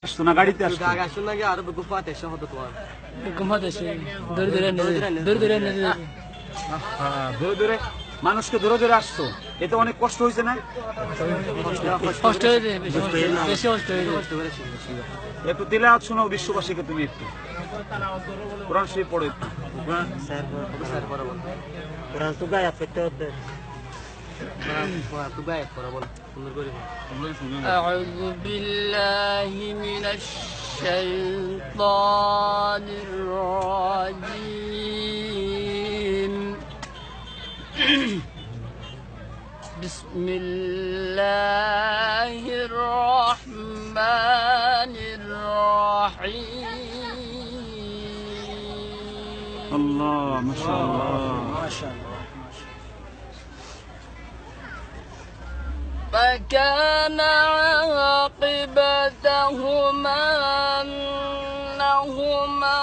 আসতো না গাড়িতে আসতো আগে আসুন নাকি আর গুফাতে এসে হতো তোমার গুফাতে এসে দূরে দূরে দূরে মানুষকে দূরে দূরে আসতো এতে অনেক কষ্ট হয়েছে না কষ্ট হয়েছে বেশি কষ্ট হয়েছে একটু তিলাওয়াত শোনাও বিশ্ববাসীকে তুমি একটু কোরআন শরীফ পড়ো একটু কোরআন তো গায়ে পেতে হতে তো গায়ে পড়া বল সুন্দর করে أعوذ بالله من الشيطان الرجيم بسم الله الرحمن الرحيم الله ما شاء الله ما شاء الله فكان عاقبتهما أنهما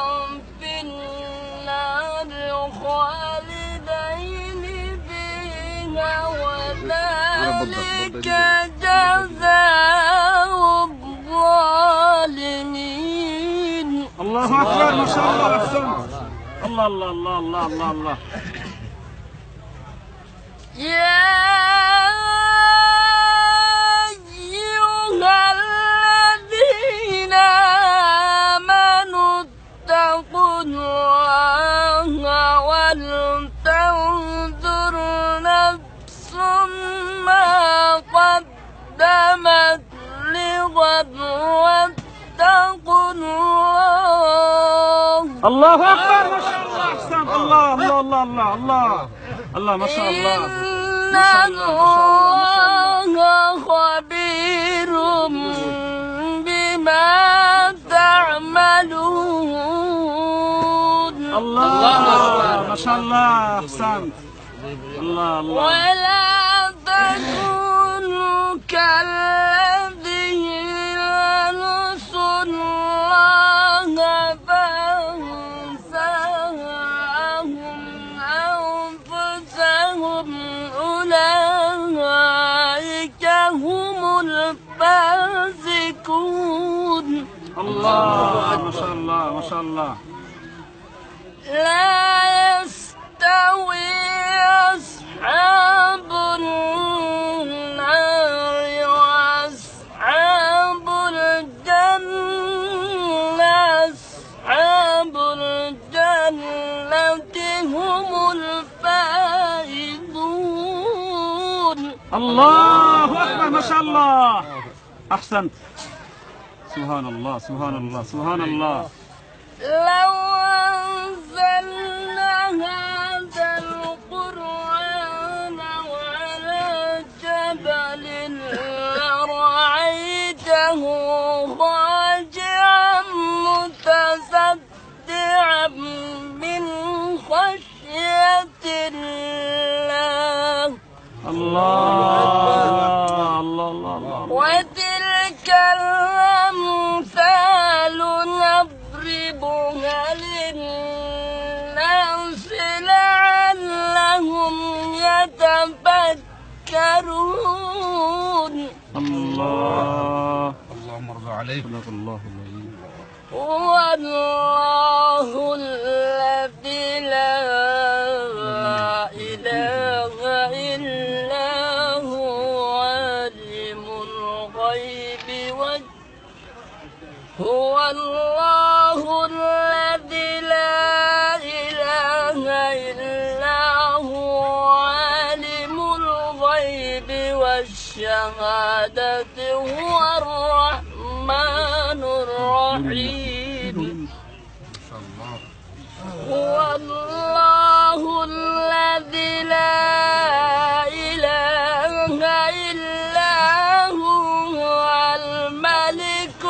في النار خالدين فيها وذلك جزاء الظالمين. الله أكبر ما شاء الله أحسنت. الله الله الله الله الله الله. يا ولتنظر نفس ما قدمت لغد واتقوا الله. الله أكبر ما شاء الله أحسنت. الله الله الله الله الله الله ما شاء الله. إن الله خبير بما تعملون. الله ما شاء الله أحسنت. الله الله. ولا تكونوا كالذين نسوا الله فأنساهم أنفسهم أولئك هم الفاسقون. الله ما شاء الله ما شاء الله. لا يستوي أصحاب النار وأصحاب الجنة. أصحاب الجنة هم الفائزون. الله أكبر ما شاء الله أحسنت. سبحان الله سبحان الله سبحان الله. لو أنزلنا هذا القرآن على جبل لرأيته خاشعا متصدعا من خشية الله. الله الله الله. وتلك الأمثال نضربها للناس لعلهم يتفكرون. الله اللهم ارضى عليه. صدق الله العظيم. هو الله الذي لا إله إلا هو عالم الغيب هو الله الذي لا إله إلا هو عالم الغيب والشهادة هو الرحمن الرحيم. هو الله الذي لا إله إلا هو الملك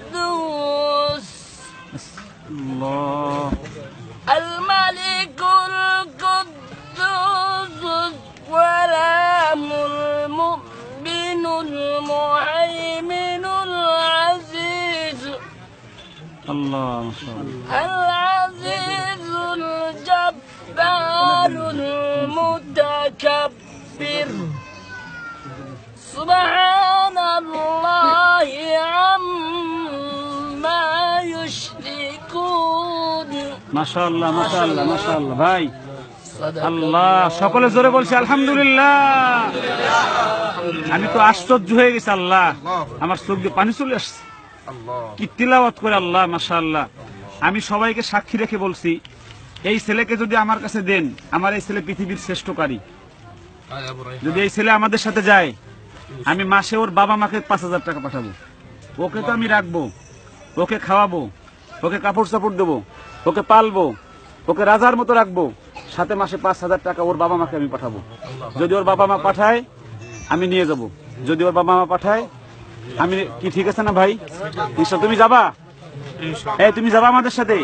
القدوس. الله الملك القدوس السلام المؤمن المهيمن العزيز. الله ما شاء الله. العزيز الجبار المتكبر. سبحان الله মাশাআল্লাহ মাশাআল্লাহ মাশাআল্লাহ ভাই আল্লাহ সকলে জোরে বলছি আলহামদুলিল্লাহ। আমি তো আশ্চর্য হয়ে গেছি আল্লাহ, আমার চোখ দিয়ে পানি চলে আসছে। কি তিলাওয়াত করে আল্লাহ মাশাআল্লাহ। আমি সবাইকে সাক্ষী রেখে বলছি, এই ছেলেকে যদি আমার কাছে দেন, আমার এই ছেলে পৃথিবীর শ্রেষ্ঠ কারি। যদি এই ছেলে আমাদের সাথে যায়, আমি মাসে ওর বাবা মাকে 5,000 টাকা পাঠাবো। ওকে তো আমি রাখবো, ওকে খাওয়াবো, ওকে কাপড় চাপড় দেবো, ওকে পালবো, ওকে রাজার মতো রাখবো, সাথে মাসে 5,000 টাকা ওর বাবা মাকে আমি পাঠাবো। যদি ওর বাবা মা পাঠায় আমি নিয়ে যাব, যদি ওর বাবা মা পাঠায় আমি কি, ঠিক আছে না ভাই? নিশ্চয় তুমি যাবা? এই তুমি যাবা আমাদের সাথে?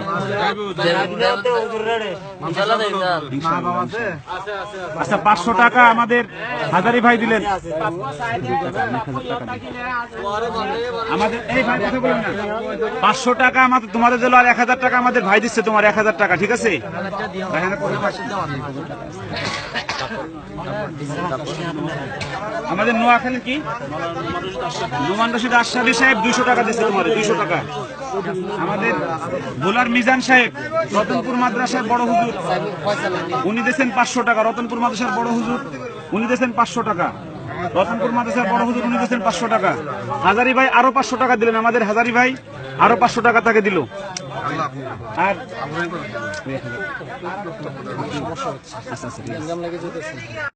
আচ্ছা 500 টাকা আমাদের হাজারি ভাই দিলেন। আমাদের এই ভাই কথা বলেন না, 500 টাকা আমাদের তোমাদের দিল, আর 1000 টাকা আমাদের ভাই দিচ্ছে, তোমার 1000 টাকা, ঠিক আছে? আমাদের নোয়াখালী কি নোমান রশিদ আশরাফি সাহেব 200 টাকা দিচ্ছে তোমার, 200 টাকা। আমাদের ভোলার মিজান সাহেব রতনপুর মাদ্রাসার বড় হুজুর, উনি দিয়েছেন 500 টাকা। রতনপুর মাদ্রাসার বড় হুজুর উনি দিয়েছেন 500 টাকা। রতনপুর মাদ্রাসার বড় হুজুর উনি দিয়েছেন 500 টাকা। হাজারি ভাই আরো 500 টাকা দিলেন, আমাদের হাজারি ভাই আরো 500 টাকা তাকে দিল। আর আচ্ছা আচ্ছা